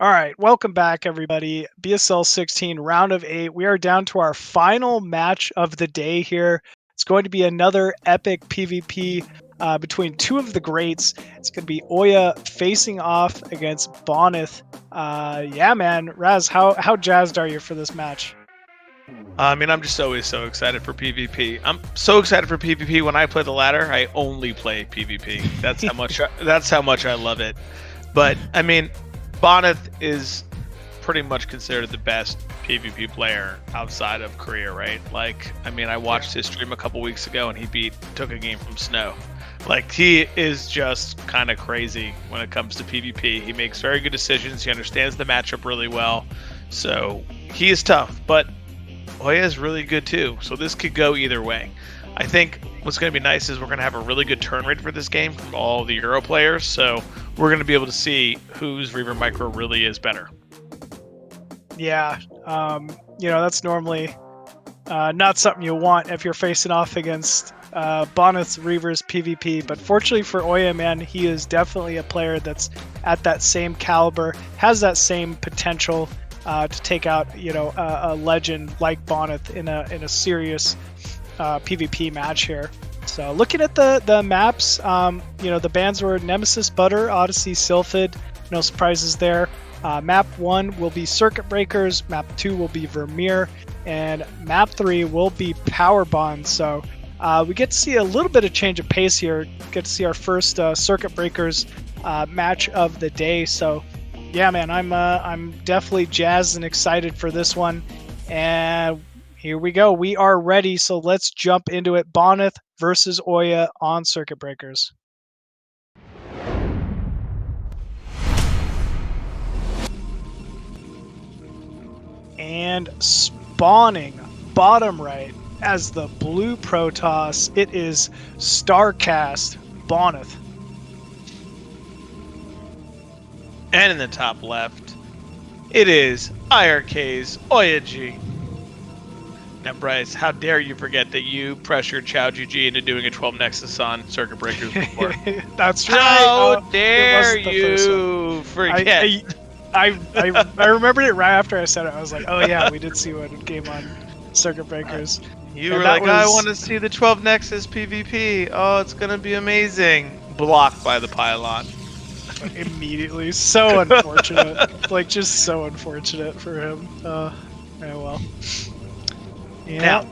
All right, welcome back, everybody. BSL16 Round of 8. We are down to our final match of the day here. It's going to be another epic PvP between two of the greats. It's going to be OyA facing off against Bonyth. Yeah, man. Raz, how jazzed are you for this match? I mean, I'm just always so excited for PvP. I'm so excited for PvP. When I play the ladder, I only play PvP. That's how much. That's how much I love it. But I mean, Bonyth is pretty much considered the best PvP player outside of Korea, right? Like, I mean, I watched his stream a couple weeks ago, and he took a game from Snow. Like, he is just kind of crazy when it comes to PvP. He makes very good decisions. He understands the matchup really well. So he is tough, but OyA is really good too, so this could go either way. I think what's going to be nice is we're going to have a really good turn rate for this game from all the Euro players, so we're going to be able to see whose Reaver Micro really is better. Yeah, that's normally not something you want if you're facing off against Bonyth's Reaver's PvP, but fortunately for OyA, man, he is definitely a player that's at that same caliber, has that same potential to take out, a legend like Bonyth in a serious PvP match here. So looking at the maps, the bans were Nemesis, Butter, Odyssey, Sylphid. No surprises there. Map 1 will be Circuit Breakers, Map 2 will be Vermeer, and Map 3 will be Power Bond. So we get to see a little bit of change of pace here. Get to see our first Circuit Breakers match of the day. So yeah, man, I'm definitely jazzed and excited for this one. And here we go. We are ready, so let's jump into it. Bonyth versus OyA on Circuit Breakers. And spawning bottom right as the blue Protoss, it is StarCraft Bonyth. And in the top left, it is IRK's OyA. Now, Bryce, how dare you forget that you pressured QiaoGeGe into doing a 12 Nexus on Circuit Breakers before? That's right. How dare you forget? I remembered it right after I said it. I was like, oh yeah, we did see one game on Circuit Breakers. You were like, I want to see the 12 Nexus PvP. Oh, it's going to be amazing. Blocked by the pylon. Immediately. So unfortunate. Like, just so unfortunate for him. Yeah, well. Yeah. Now,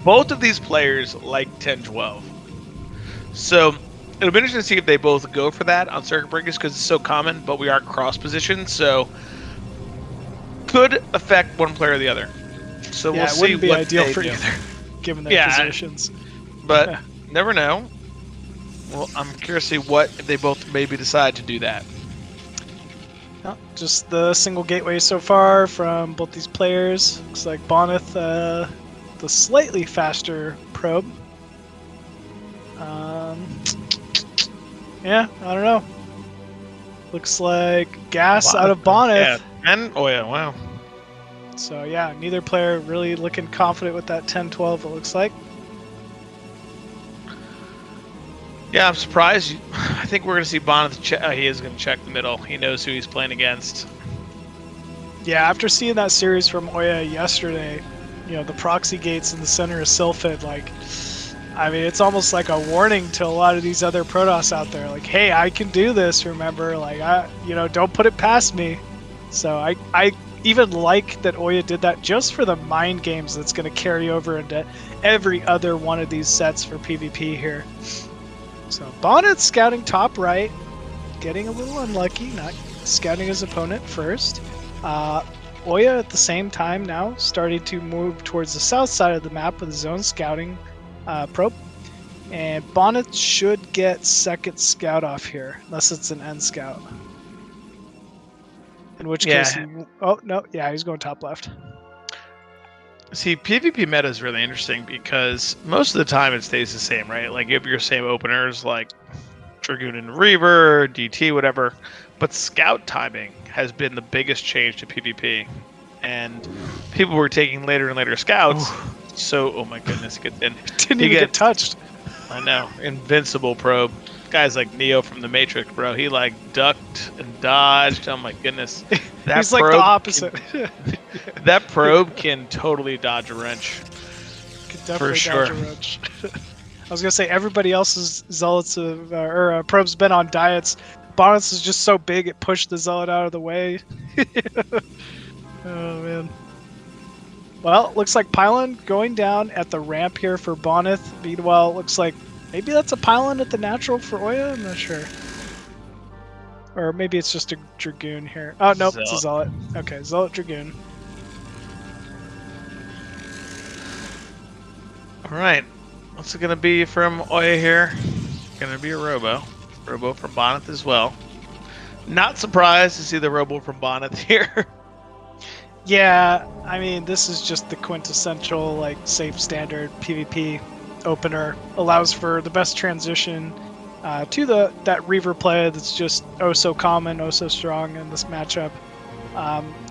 both of these players like 10-12. So it'll be interesting to see if they both go for that on Circuit Breakers because it's so common, but we are cross-positioned, so could affect one player or the other. So we'll see. It wouldn't be ideal for either, given their positions. But never know. Well, I'm curious to see if they both maybe decide to do that. Oh, just the single gateway so far from both these players. Looks like Bonyth, the slightly faster probe. Yeah, I don't know. Looks like gas out of Bonyth. Yeah, and OyA, wow. So yeah, neither player really looking confident with that 10-12, it looks like. Yeah, I'm surprised. I think we're going to see Bonyth. He is going to check the middle. He knows who he's playing against. Yeah, after seeing that series from OyA yesterday, the proxy gates in the center of Sylphid, like, I mean, it's almost like a warning to a lot of these other Protoss out there. Like, hey, I can do this, remember? Like, don't put it past me. So I even like that OyA did that just for the mind games that's going to carry over into every other one of these sets for PvP here. So Bonyth scouting top right, getting a little unlucky, not scouting his opponent first. OyA at the same time now starting to move towards the south side of the map with his own scouting probe. And Bonyth should get second scout off here, unless it's an end scout. In which case, he's going top left. See, PvP meta is really interesting because most of the time it stays the same, right? Like, you have your same openers like Dragoon and Reaver, DT, whatever. But scout timing has been the biggest change to PvP. And people were taking later and later scouts. Ooh. So, oh my goodness, didn't even get touched. I know. Invincible probe. guy's like Neo from the Matrix, bro. He like ducked and dodged. Oh my goodness. That He's like the opposite. That probe can totally dodge a wrench. Could definitely dodge a wrench. I was gonna say everybody else's zealots or probes been on diets. Bonyth is just so big it pushed the zealot out of the way. Oh man. Well, looks like pylon going down at the ramp here for Bonyth. Meanwhile, looks like maybe that's a pylon at the natural for OyA. I'm not sure. Or maybe it's just a Dragoon here. Oh nope, it's a zealot. Okay, zealot Dragoon. All right. What's it gonna be from OyA here? Gonna be a Robo. Robo from Bonyth as well. Not surprised to see the Robo from Bonyth here. Yeah, I mean, this is just the quintessential, like, safe standard PvP opener. Allows for the best transition to that Reaver play that's just oh so common, oh so strong in this matchup.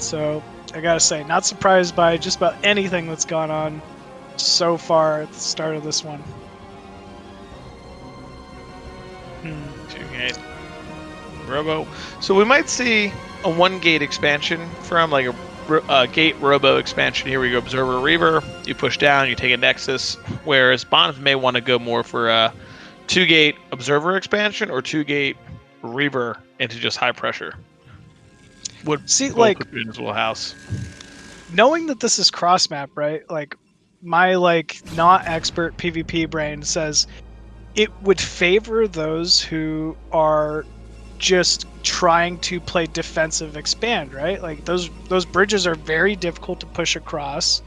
So, I gotta say, not surprised by just about anything that's gone on so far at the start of this one. 2-gate Robo. So we might see a 1-gate expansion from like a gate Robo expansion. Here we go, Observer Reaver. You push down, you take a Nexus. Whereas Bonyth may want to go more for a 2-gate Observer expansion or 2-gate Reaver into just high pressure. Would see like in his wheelhouse. Knowing that this is cross map, right? Like my not expert PvP brain says it would favor those who are just trying to play defensive expand, right? Like those bridges are very difficult to push across.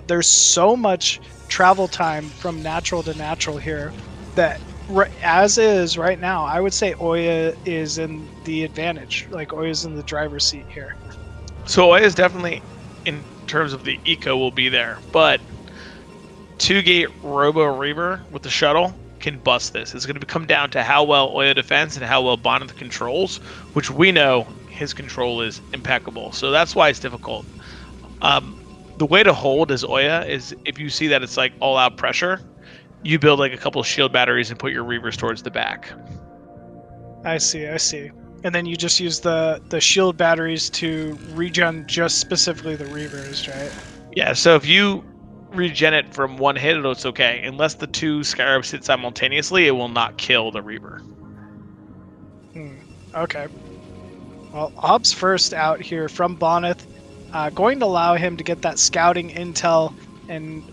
There's so much travel time from natural to natural here that as is right now, I would say OyA is in the advantage. Like OyA is in the driver's seat here. So OyA is definitely, in terms of the eco, will be there, but 2-gate Robo Reaver with the shuttle can bust this. It's going to come down to how well OyA defends and how well Bonyth controls, which we know his control is impeccable. So that's why it's difficult. The way to hold as OyA is if you see that it's like all-out pressure, you build like a couple of shield batteries and put your Reavers towards the back. I see. And then you just use the shield batteries to regen just specifically the Reavers, right? Yeah, so if you regen it from one hit, it's okay. Unless the 2 Scarabs hit simultaneously, it will not kill the Reaver. Okay. Well, Hobbs first out here from Bonyth. Going to allow him to get that scouting intel and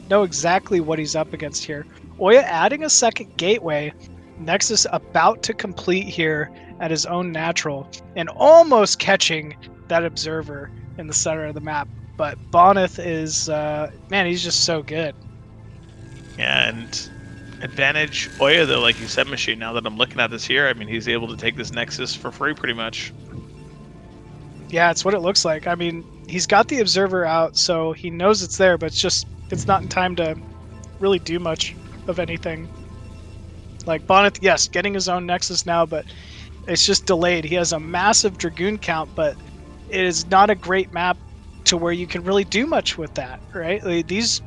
know exactly what he's up against here. OyA adding a second gateway. Nexus about to complete here at his own natural and almost catching that observer in the center of the map. But Bonyth is, man, he's just so good. Yeah, and advantage OyA, though, like you said, Machine, now that I'm looking at this here, I mean, he's able to take this Nexus for free pretty much. Yeah, it's what it looks like. I mean, he's got the observer out, so he knows it's there, but it's not in time to really do much of anything. Like, Bonyth, yes, getting his own Nexus now, but it's just delayed. He has a massive Dragoon count, but it is not a great map to where you can really do much with that, right? Like, these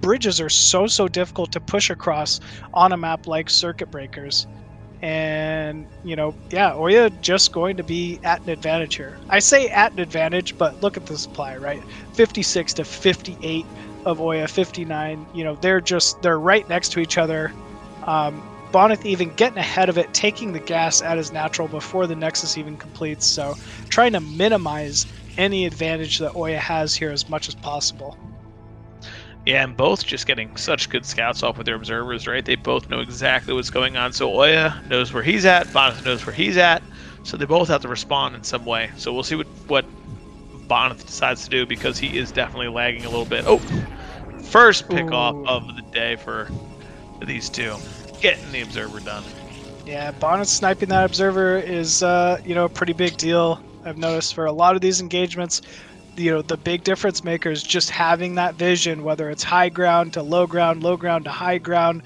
bridges are so difficult to push across on a map like Circuit Breakers. And, you know, yeah, OyA just going to be at an advantage here. I say at an advantage, but look at the supply, right? 56 to 58 of OyA, 59. You know, they're right next to each other. Bonyth even getting ahead of it, taking the gas at his natural before the Nexus even completes. So trying to minimize any advantage that OyA has here as much as possible. Yeah, and both just getting such good scouts off with their observers, right? They both know exactly what's going on. So OyA knows where he's at, Bonyth knows where he's at. So they both have to respond in some way. So we'll see what Bonyth decides to do, because he is definitely lagging a little bit. Oh, first pick off of the day for these two. Getting the observer done. Yeah, Bonyth sniping that observer is, you know, a pretty big deal. I've noticed for a lot of these engagements, you know, the big difference maker is just having that vision, whether it's high ground to low ground to high ground,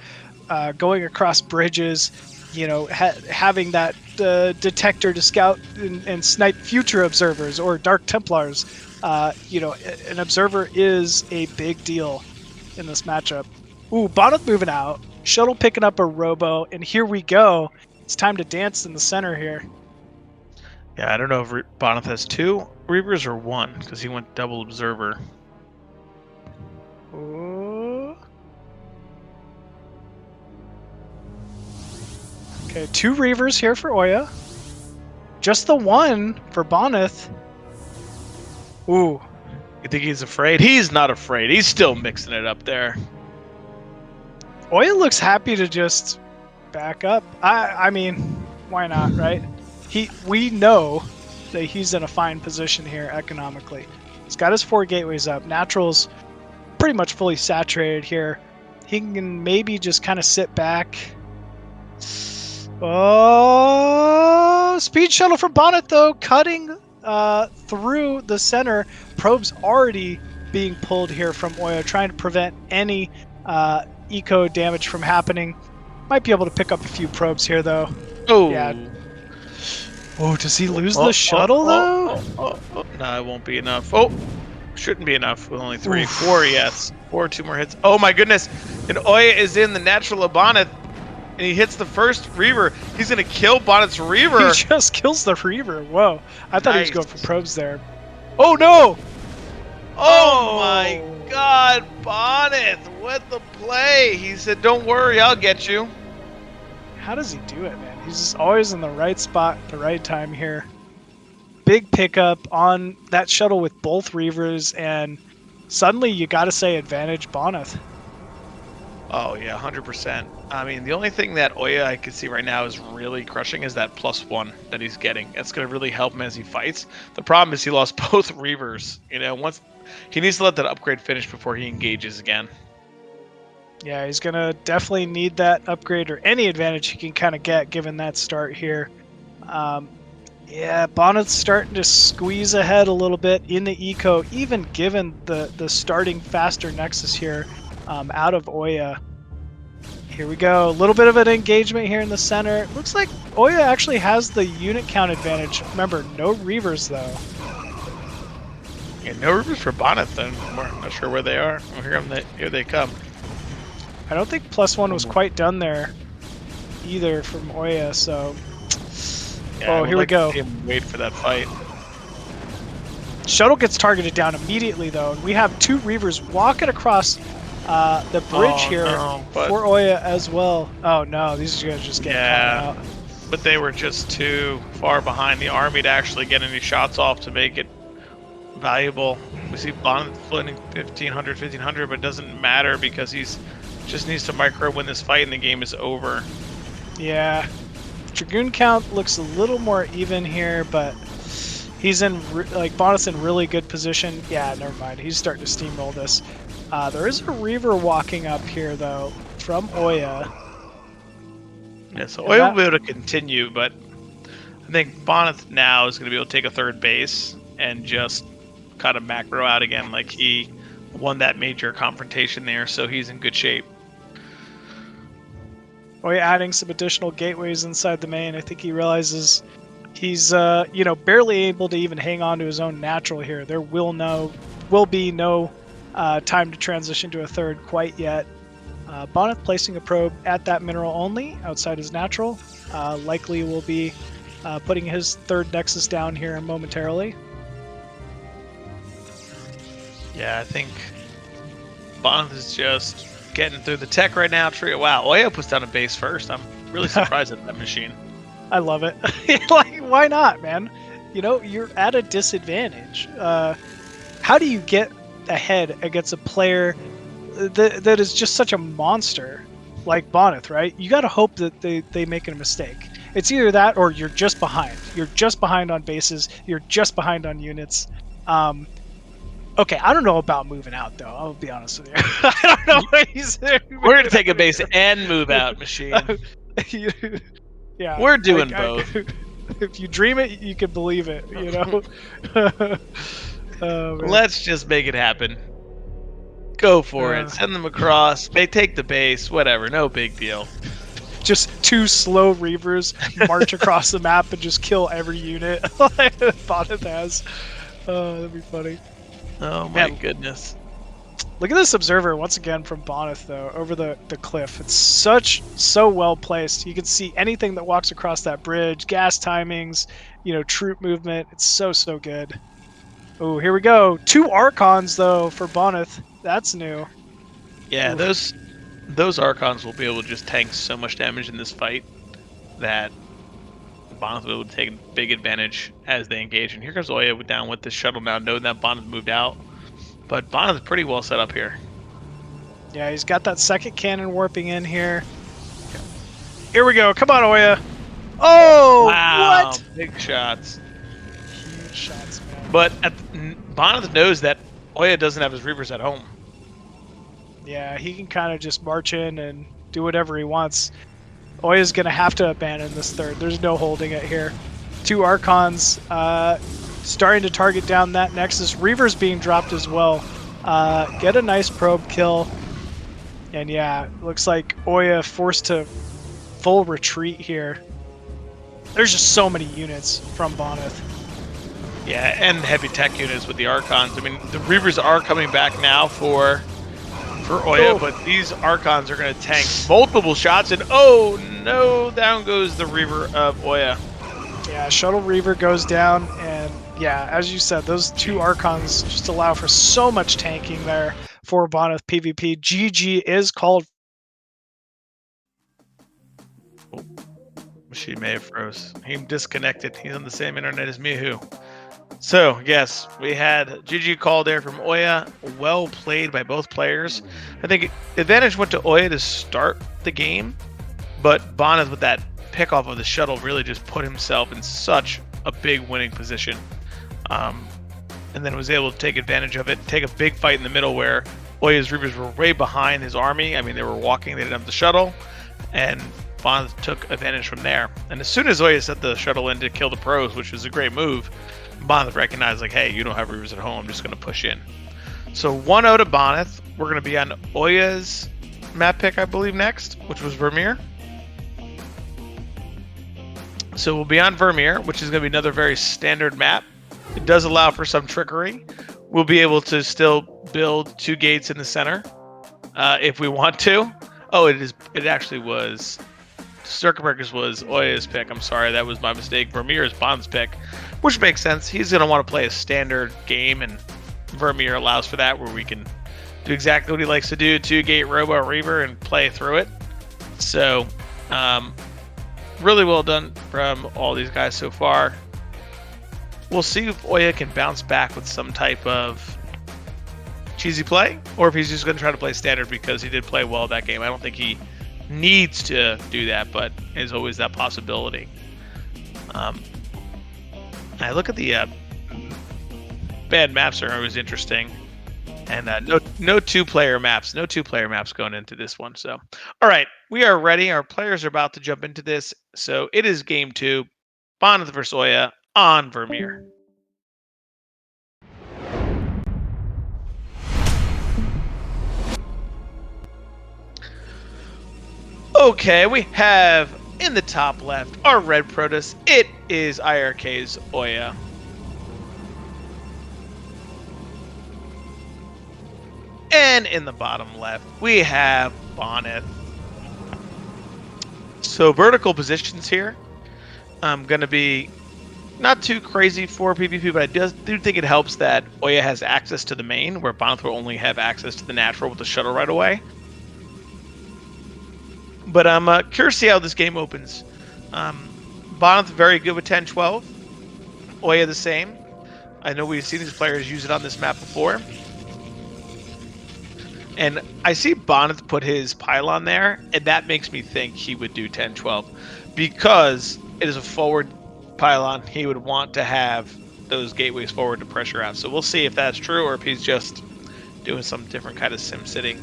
going across bridges, you know, having that detector to scout and snipe future observers or Dark Templars. You know, an observer is a big deal in this matchup. Ooh, Bonyth moving out. Shuttle picking up a Robo, and here we go. It's time to dance in the center here. Yeah, I don't know if Bonyth has 2 Reavers or 1, because he went double Observer. Ooh. Okay, 2 Reavers here for OyA. Just the 1 for Bonyth. Ooh. You think he's afraid? He's not afraid. He's still mixing it up there. OyA looks happy to just back up. I mean, why not, right? We know that he's in a fine position here economically. He's got his 4 gateways up. Natural's pretty much fully saturated here. He can maybe just kind of sit back. Oh, speed shuttle for Bonyth though, cutting through the center. Probes already being pulled here from OyA, trying to prevent any eco damage from happening. Might be able to pick up a few probes here though. Oh. Yeah. Oh, does he lose the shuttle though? No, it won't be enough. Oh, shouldn't be enough with only 3. 4, yes. 4, 2 more hits. Oh my goodness. And OyA is in the natural of Bonyth. And he hits the first Reaver. He's going to kill Bonyth's Reaver. He just kills the Reaver. Whoa. I thought he was going for probes there. Oh, no! Oh my god, Bonyth. What the play? He said, don't worry, I'll get you. How does he do it, man? He's just always in the right spot at the right time here. Big pickup on that shuttle with both Reavers, and suddenly you got to say advantage Bonyth. Oh, yeah, 100%. I mean, the only thing that OyA I can see right now is really crushing is that +1 that he's getting. It's going to really help him as he fights. The problem is he lost both Reavers. You know, once he needs to let that upgrade finish before he engages again. Yeah, he's going to definitely need that upgrade or any advantage he can kind of get given that start here. Yeah, Bonyth's starting to squeeze ahead a little bit in the eco, even given the starting faster Nexus here out of OyA. Here we go. A little bit of an engagement here in the center. Looks like OyA actually has the unit count advantage. Remember, no Reavers though. Yeah, no Reavers for Bonyth then. I'm not sure where they are. Oh, here they come. I don't think +1 was quite done there either from OyA, so... Yeah, oh, here we go. Wait for that fight. Shuttle gets targeted down immediately though. We have 2 Reavers walking across the bridge here for OyA as well. Oh no, these guys just get caught out. But they were just too far behind the army to actually get any shots off to make it valuable. We see Bonyth floating 1500, but it doesn't matter because he's just needs to micro win this fight and the game is over. Yeah, Dragoon count looks a little more even here, but he's in Bonyth's in really good position. Yeah, never mind. He's starting to steamroll this. There is a Reaver walking up here, though, from OyA. Yeah, so OyA will be able to continue, but I think Bonyth now is going to be able to take a 3rd base and just kind of macro out again. Like, he won that major confrontation there, so he's in good shape. OyA adding some additional gateways inside the main. I think he realizes he's, you know, barely able to even hang on to his own natural here. There will be no time to transition to a 3rd quite yet. Bonyth placing a probe at that mineral only outside his natural. Likely will be putting his 3rd Nexus down here momentarily. Yeah, I think Bonyth is just getting through the tech right now. Wow, OyA puts down a base first. I'm really surprised at that machine. I love it. Like, why not, man? You know, you're at a disadvantage. How do you get ahead against a player that is just such a monster like Bonyth, right? You got to hope that they make a mistake. It's either that or you're just behind. You're just behind on bases. You're just behind on units. Okay, I don't know about moving out, though. I'll be honest with you. I don't know what he's doing. We're going to take a base and move out, machine. Yeah, we're doing both. If you dream it, you can believe it, you know? Let's just make it happen. Go for it. Send them across. They take the base. Whatever. No big deal. Just 2 slow Reavers march across the map and just kill every unit Bonyth has. That'd be funny. Oh my goodness. Look at this observer once again from Bonyth though over the cliff. It's so well placed. You can see anything that walks across that bridge, gas timings, you know, troop movement. It's so good. Oh, here we go. 2 Archons though for Bonyth. That's new. Yeah, Oof. those Archons will be able to just tank so much damage in this fight that Bonyth will take big advantage as they engage. And here comes OyA down with the shuttle now, knowing that Bonyth moved out. But Bonyth is pretty well set up here. Yeah, he's got that second cannon warping in here. Here we go. Come on, OyA. Oh, Wow, what? big shots. Huge shots, man. But Bonyth knows that OyA doesn't have his Reapers at home. Yeah, he can kind of just march in and do whatever he wants. OyA's going to have to abandon this third. There's no holding it here. 2 Archons starting to target down that Nexus. Reaver's being dropped as well. Get a nice probe kill. And yeah, looks like OyA forced to full retreat here. There's just so many units from Bonyth. Yeah, and heavy tech units with the Archons. I mean, the Reavers are coming back now for OyA, but these Archons are going to tank multiple shots, and oh no, down goes the Reaver of OyA. Yeah, Shuttle Reaver goes down, and yeah, as you said, those 2 Archons just allow for so much tanking there for Bonyth PvP. GG is called. She may have froze. He disconnected. He's on the same internet as Mihu. So, yes, we had GG called there from OyA. Well played by both players. I think advantage went to OyA to start the game, but Bonyth with that pick off of the shuttle really just put himself in such a big winning position. And then was able to take advantage of it, take a big fight in the middle where OyA's Reapers were way behind his army. I mean, they were walking, they didn't have the shuttle, and Bonyth took advantage from there. And as soon as OyA set the shuttle in to kill the pros, which was a great move, Bonyth recognized, like, hey, you don't have Reavers at home, I'm just going to push in. So 1-0 to Bonyth. We're going to be on OyA's map pick, I believe, next, which was Vermeer. So we'll be on Vermeer, which is going to be another very standard map. It does allow for some trickery. We'll be able to still build 2 gates in the center if we want to. Oh, it actually was... Circuit Breakers was OyA's pick. I'm sorry, that was my mistake. Vermeer is Bond's pick, which makes sense. He's going to want to play a standard game, and Vermeer allows for that, where we can do exactly what he likes to do, 2-gate Robo Reaver, and play through it. So, really well done from all these guys so far. We'll see if OyA can bounce back with some type of cheesy play, or if he's just going to try to play standard because he did play well that game. I don't think he needs to do that, but there's always that possibility. I look at the bad maps are always interesting, and no 2-player maps, going into this one. So, all right, we are ready. Our players are about to jump into this. So it is game 2, Bonyth versus OyA on Vermeer. Okay, we have in the top left our red Protoss. It is IRK's OyA. And in the bottom left, we have Bonyth. So vertical positions here. I'm going to be not too crazy for PvP, but I do think it helps that OyA has access to the main, where Bonyth will only have access to the natural with the shuttle right away. But I'm curious to see how this game opens. Bonyth very good with 10-12. OyA the same. I know we've seen these players use it on this map before. And I see Bonyth put his pylon there, and that makes me think he would do 10-12. Because it is a forward pylon, he would want to have those gateways forward to pressure out. So we'll see if that's true, or if he's just doing some different kind of SimCity.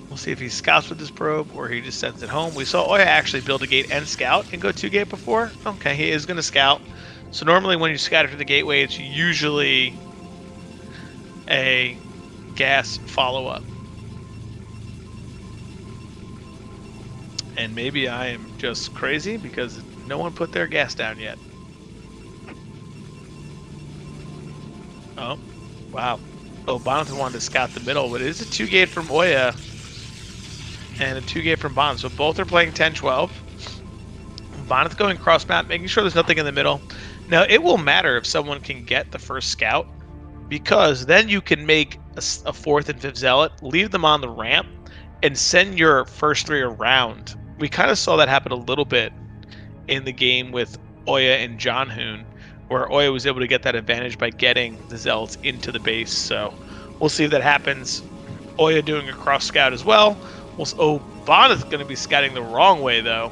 We'll see if he scouts with his probe or he just sends it home. We saw OyA actually build a gate and scout and go 2-gate before. Okay, he is going to scout. So normally when you scatter to the gateway, it's usually a gas follow-up. And maybe I am just crazy because no one put their gas down yet. Oh, wow. Oh, Bonyth wanted to scout the middle, but it is a 2-gate from OyA and a 2-gate from Bonyth. So both are playing 10-12. Bonyth going cross map, making sure there's nothing in the middle. Now, it will matter if someone can get the first scout, because then you can make a 4th and 5th zealot, leave them on the ramp, and send your first 3 around. We kind of saw that happen a little bit in the game with OyA and Zhanhun, where OyA was able to get that advantage by getting the zealots into the base. So we'll see if that happens. OyA doing a cross scout as well. Oh, Bonyth going to be scouting the wrong way, though.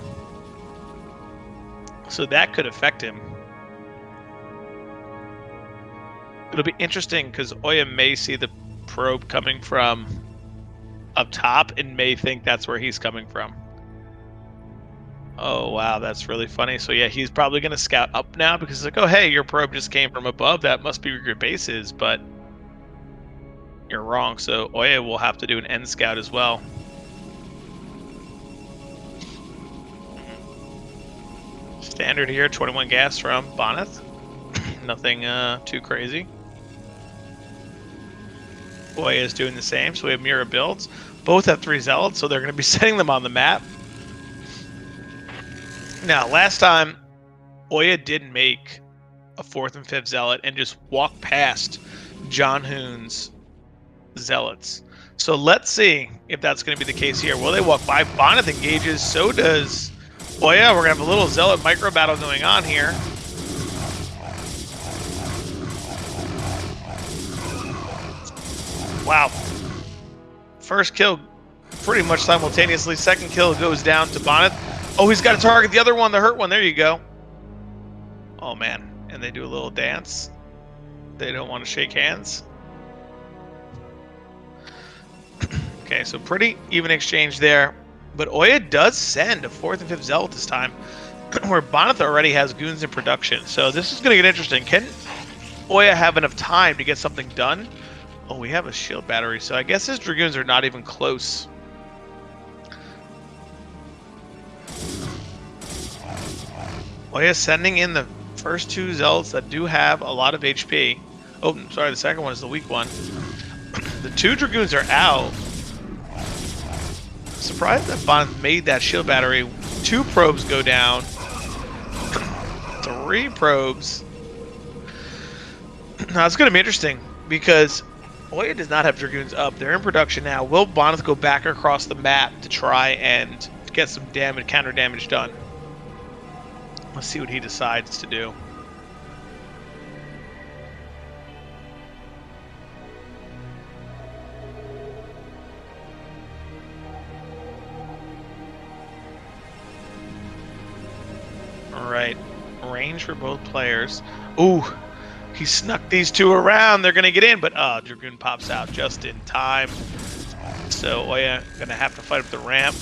So that could affect him. It'll be interesting because OyA may see the probe coming from up top and may think that's where he's coming from. Oh, wow, that's really funny. So, yeah, he's probably going to scout up now because it's like, oh, hey, your probe just came from above. That must be where your base is, but you're wrong. So, OyA will have to do an end scout as well. Standard here, 21 gas from Bonyth. Nothing too crazy. OyA is doing the same, so we have mirror builds. Both have 3 zealots, so they're going to be setting them on the map. Now, last time, OyA did make a 4th and 5th zealot and just walk past Zhanhun's zealots. So let's see if that's going to be the case here. Will they walk by? Bonyth engages, so does OyA. We're going to have a little zealot micro battle going on here. Wow. First kill pretty much simultaneously. Second kill goes down to Bonyth. Oh, he's got to target the other one, the hurt one. There you go. Oh, man. And they do a little dance. They don't want to shake hands. Okay, so pretty even exchange there. But OyA does send a 4th and 5th zealot this time, where Bonyth already has goons in production. So this is going to get interesting. Can OyA have enough time to get something done? Oh, we have a shield battery, so I guess his dragoons are not even close. OyA sending in the first 2 zealots that do have a lot of HP. Oh, sorry, the second one is the weak one. The 2 dragoons are out. Surprised that Bonyth made that shield battery. 2 probes go down. 3 probes. Now, it's going to be interesting because OyA does not have dragoons up. They're in production now. Will Bonyth go back across the map to try and get some damage, counter damage done? Let's see what he decides to do. All right, range for both players. Ooh, he snuck these 2 around. They're going to get in, but Dragoon pops out just in time. So OyA going to have to fight up the ramp.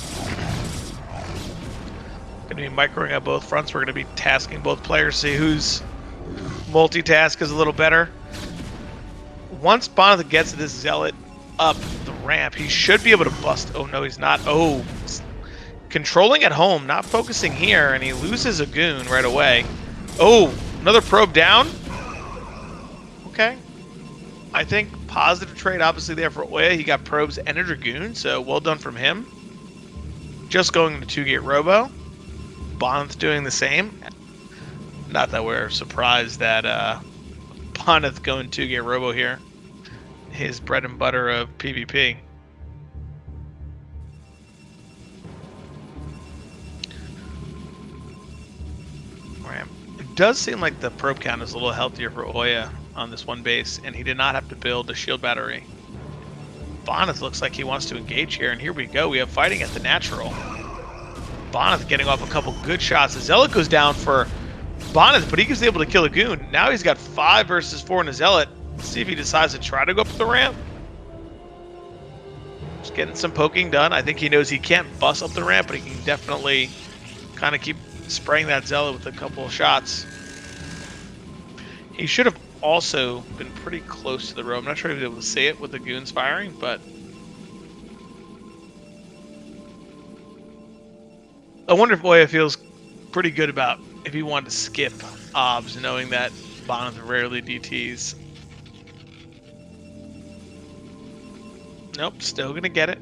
Going to be microing at both fronts. We're going to be tasking both players, see whose multitask is a little better. Once Bonyth gets this zealot up the ramp, he should be able to bust. Oh, no, he's not. Oh, controlling at home, not focusing here, and he loses a goon right away. Oh, another probe down. Okay. I think positive trade obviously there for OyA. He got probes and a dragoon, so well done from him. Just going to 2-gate robo. Bonyth doing the same. Not that we're surprised that Bonyth going 2-gate robo here. His bread and butter of PvP. It does seem like the probe count is a little healthier for OyA on this one base, and he did not have to build a shield battery. Bonyth looks like he wants to engage here, and here we go. We have fighting at the natural. Bonyth getting off a couple good shots. The zealot goes down for Bonyth, but he was able to kill a goon. Now he's got 5 versus 4 in a zealot. Let's see if he decides to try to go up the ramp. Just getting some poking done. I think he knows he can't bust up the ramp, but he can definitely kind of keep spraying that zealot with a couple of shots. He should have also been pretty close to the row. I'm not sure if he was able to see it with the goons firing, but I wonder if OyA feels pretty good about if he wanted to skip OBS, knowing that Bonyth rarely DTs. Nope, still gonna get it.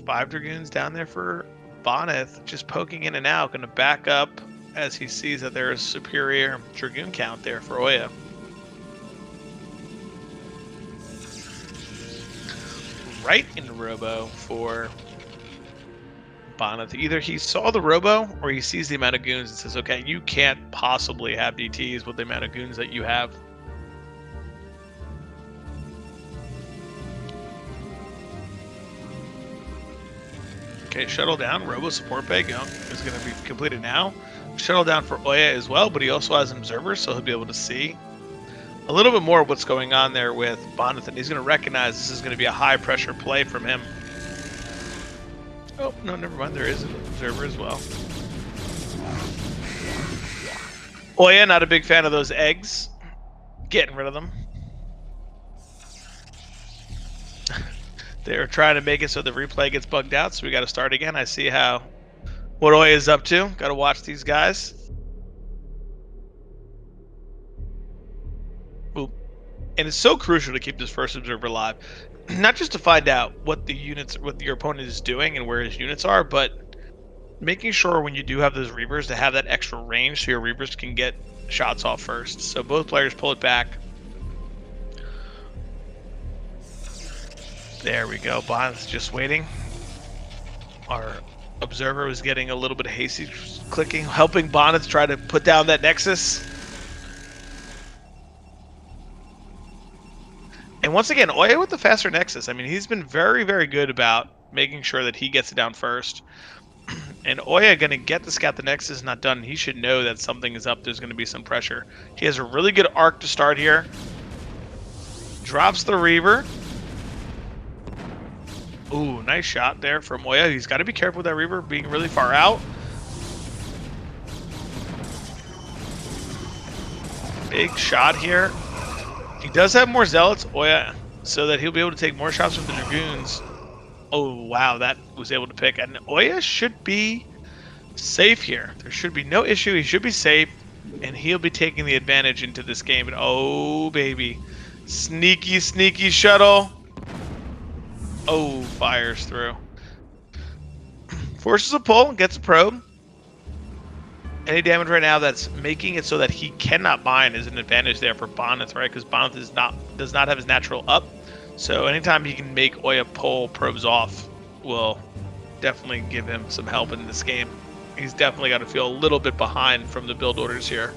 5 Dragoons down there for Bonyth, just poking in and out, gonna back up as he sees that there is superior Dragoon count there for OyA. Right in the robo for Bonyth. Either he saw the robo or he sees the amount of goons and says, okay, you can't possibly have DTs with the amount of goons that you have. Okay, shuttle down. Robo support bay is going to be completed now. Shuttle down for OyA as well, but he also has an observer, so he'll be able to see a little bit more of what's going on there with Bonyth, and he's going to recognize this is going to be a high pressure play from him. Oh, no, never mind. There is an observer as well. OyA, not a big fan of those eggs. Getting rid of them. They're trying to make it so the replay gets bugged out, so we got to start again. I see what OyA is up to. Got to watch these guys. Ooh. And it's so crucial to keep this first observer alive. Not just to find out what your opponent is doing and where his units are, but making sure when you do have those Reavers to have that extra range so your Reavers can get shots off first. So both players pull it back. There we go. Bonyth's just waiting. Our observer was getting a little bit of hasty clicking, helping Bonyth try to put down that Nexus. And once again, OyA with the faster Nexus. I mean, he's been very, very good about making sure that he gets it down first. And OyA going to get the scout. The Nexus is not done. He should know that something is up. There's going to be some pressure. He has a really good arc to start here. Drops the Reaver. Ooh, nice shot there from OyA. He's got to be careful with that Reaver being really far out. Big shot here. He does have more Zealots, OyA, so that he'll be able to take more shots with the Dragoons. Oh, wow, that was able to pick. And OyA should be safe here. There should be no issue. He should be safe, and he'll be taking the advantage into this game. And oh, baby. Sneaky, sneaky shuttle. Oh, fires through. Forces a pull, gets a probe. Any damage right now that's making it so that he cannot mine is an advantage there for Bonyth, right? Because Bonyth does not have his natural up. So anytime he can make OyA pull probes off will definitely give him some help in this game. He's definitely got to feel a little bit behind from the build orders here.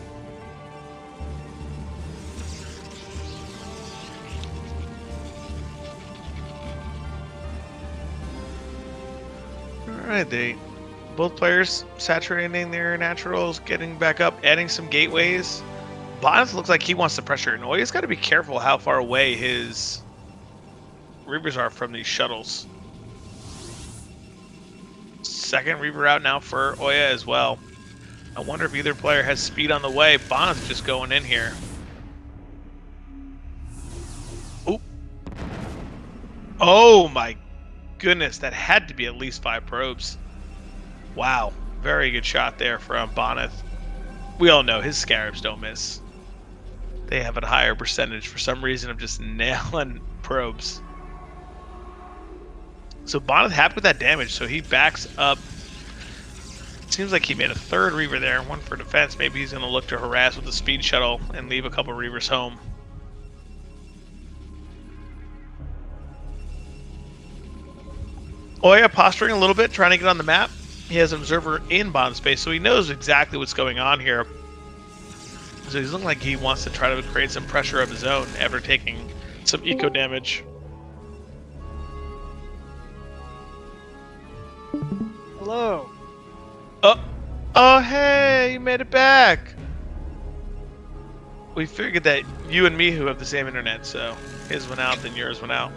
Alright, both players saturating their naturals, getting back up, adding some gateways. Bonyth looks like he wants to pressure, and OyA's got to be careful how far away his Reavers are from these shuttles. Second Reaver out now for OyA as well. I wonder if either player has speed on the way. Bonyth just going in here. Oop. Oh my goodness, that had to be at least 5 probes. Wow, very good shot there from Bonyth. We all know his Scarabs don't miss. They have a higher percentage for some reason of just nailing probes. So Bonyth happy with that damage, so he backs up. Seems like he made a third Reaver there, one for defense. Maybe he's going to look to harass with the speed shuttle and leave a couple Reavers home. OyA posturing a little bit, trying to get on the map. He has an observer in bond space, so he knows exactly what's going on here. So he's looking like he wants to try to create some pressure of his own, ever taking some eco damage. Hello. Oh, hey, you made it back. We figured that you and Mihu have the same internet, so his went out, then yours went out.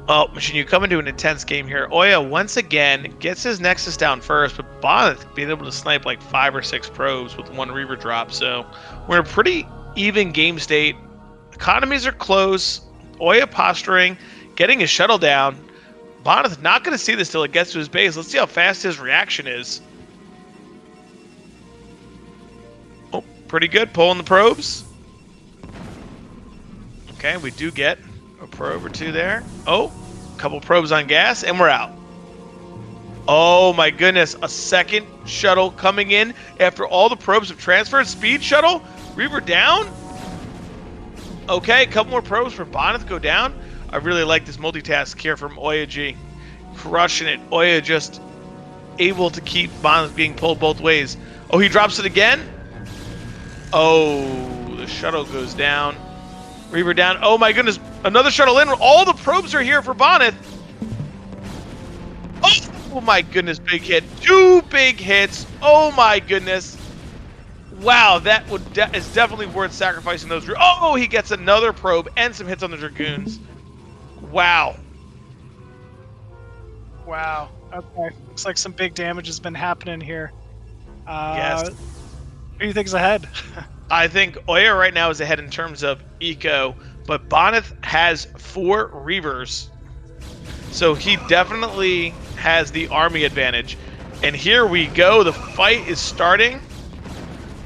Well, Machine, you come into an intense game here. OyA once again gets his Nexus down first, but Bonyth being able to snipe like 5 or 6 probes with 1 Reaver drop. So we're in a pretty even game state. Economies are close. OyA posturing, getting his shuttle down. Bonyth not going to see this till it gets to his base. Let's see how fast his reaction is. Oh, pretty good. Pulling the probes. Okay, we do get A probe or two there. Oh, a couple probes on gas, and we're out. Oh my goodness, a second shuttle coming in after all the probes have transferred. Speed shuttle, Reaver down. Okay, a couple more probes for Bonyth go down. I really like this multitask here from OyA. Crushing it. OyA just able to keep Bonyth being pulled both ways. Oh, he drops it again. Oh, the shuttle goes down. Reaver down. Oh my goodness, another shuttle in. All the probes are here for Bonyth. Oh my goodness, big hit. 2 big hits. Oh my goodness. Wow, that is definitely worth sacrificing those. Oh, he gets another probe and some hits on the Dragoons. Wow. Wow. Okay. Looks like some big damage has been happening here. Yes. Who do you think's ahead? I think OyA right now is ahead in terms of eco, but Bonyth has 4 Reavers. So he definitely has the army advantage. And here we go. The fight is starting.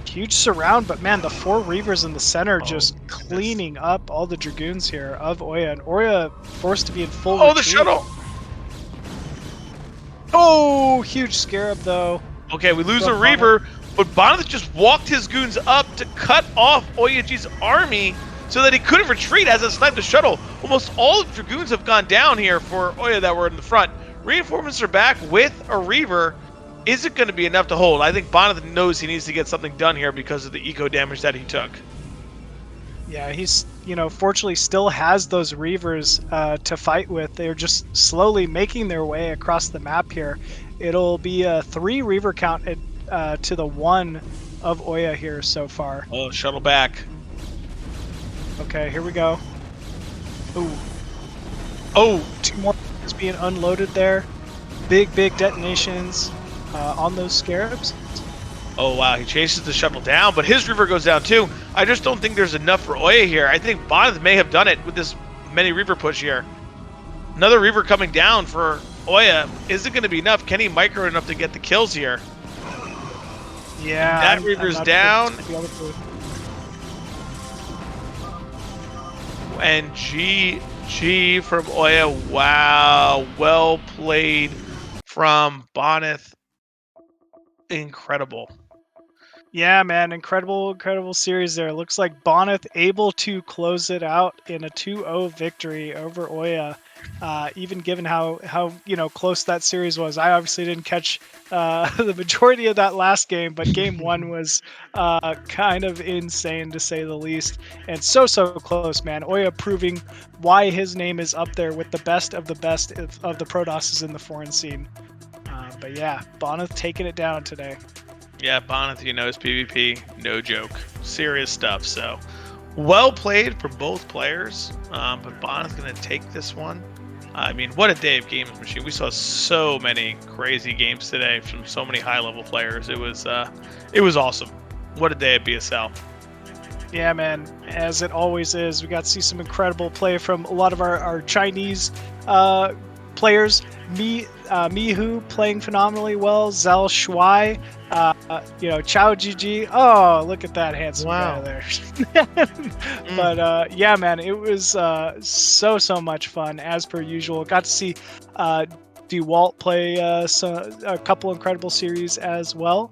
Huge surround, but man, the 4 Reavers in the center just cleaning up all the Dragoons here of OyA. And OyA forced to be in full retreat. The shuttle. Oh, huge scarab though. Okay, we lose a Reaver, but Bonyth just walked his goons up to cut off OyA's army so that he couldn't retreat as it sniped the shuttle. Almost all the Dragoons have gone down here for OyA that were in the front. Reinforcements are back with a Reaver. Is it going to be enough to hold? I think Bonyth knows he needs to get something done here because of the eco damage that he took. Yeah, he's, fortunately still has those Reavers to fight with. They're just slowly making their way across the map here. It'll be a 3 Reaver count to the 1 of OyA here so far. Oh, shuttle back. Okay, here we go. Ooh. Oh, 2 more is being unloaded there. Big detonations on those scarabs. Oh, wow. He chases the shuttle down, but his Reaver goes down too. I just don't think there's enough for OyA here. I think Bonyth may have done it with this many Reaver push here. Another Reaver coming down for OyA. Is it going to be enough? Can he micro enough to get the kills here? Yeah. That Reaver's down. And GG from OyA. Wow. Well played from Bonyth. Incredible. Yeah, man, incredible series there. Looks like Bonyth able to close it out in a 2-0 victory over OyA. Even given how close that series was. I obviously didn't catch the majority of that last game, but game 1 was kind of insane to say the least, and so close, man. OyA proving why his name is up there with the best of the Prodosses in the foreign scene. But yeah, Bonyth taking it down today. Yeah, Bonyth, his PvP, no joke. Serious stuff, so well played for both players. But Bonyth's going to take this one. I mean, what a day of games, Machine. We saw so many crazy games today from so many high-level players. It was awesome. What a day at BSL. Yeah, man, as it always is. We got to see some incredible play from a lot of our Chinese players. Mihu playing phenomenally well. ZZZero, QiaoGeGe. Oh, look at that handsome guy there. But yeah, man, it was so much fun as per usual. Got to see Dewalt play a couple incredible series as well.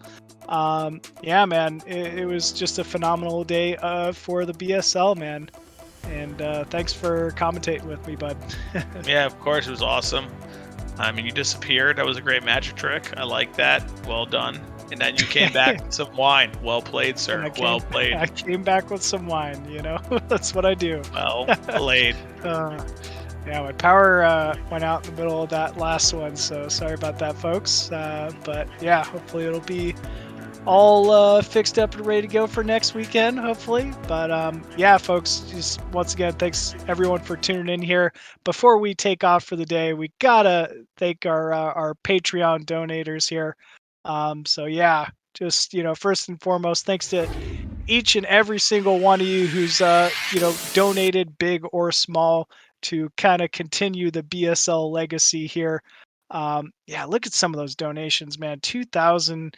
Yeah, man, it was just a phenomenal day for the BSL, man. And thanks for commentating with me, bud. Yeah, of course, it was awesome. I mean, you disappeared. That was a great magic trick. I like that. Well done. And then you came back with some wine. Well played, sir. Well played. I came back with some wine, That's what I do. Well played. Yeah, my power went out in the middle of that last one, so sorry about that, folks. But yeah, hopefully it'll be all fixed up and ready to go for next weekend, hopefully. But yeah, folks, just once again, thanks everyone for tuning in here. Before we take off for the day, we gotta thank our Patreon donators here. So yeah, just first and foremost, thanks to each and every single one of you who's donated, big or small, to kind of continue the BSL legacy here. Yeah, look at some of those donations, man. $2,000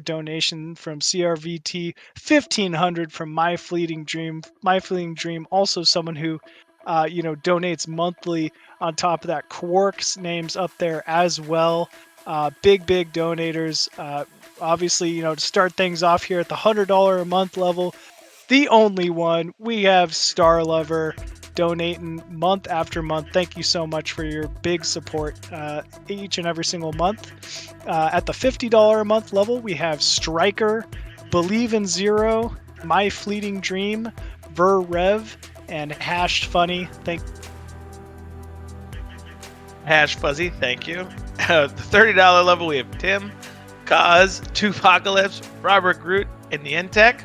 donation from CRVT, $1,500 from My Fleeting Dream. Also someone who donates monthly. On top of that, Quark's name's up there as well. Big donators. Obviously, to start things off here at the $100 a month level, the only one, we have Star Lover donating month after month. Thank you so much for your big support each and every single month. At the $50 a month level, we have Striker, Believe in Zero, My Fleeting Dream, Rev, and Hashed Funny. Hash Fuzzy, thank you. The $30 level, we have Tim, Kaz, Tupacalypse, Robert Groot, and the Entech.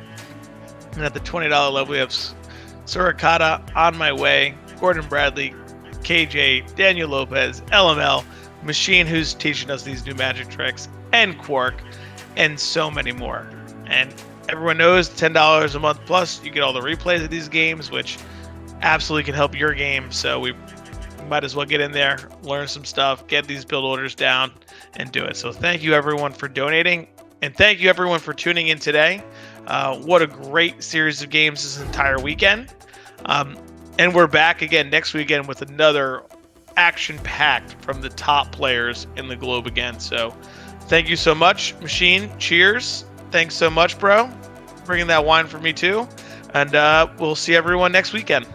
And at the $20 level, we have Suricata, On My Way, Gordon Bradley, KJ, Daniel Lopez, LML, Machine, who's teaching us these new magic tricks, and Quark, and so many more. And everyone knows $10 a month plus, you get all the replays of these games, which absolutely can help your game. So we might as well get in there, learn some stuff, get these build orders down, and do it. So thank you everyone for donating, and thank you everyone for tuning in today. What a great series of games this entire weekend. And we're back again next weekend with another action-packed from the top players in the globe again. So thank you so much, Machine. Cheers. Thanks so much, bro. Bringing that wine for me too. And we'll see everyone next weekend.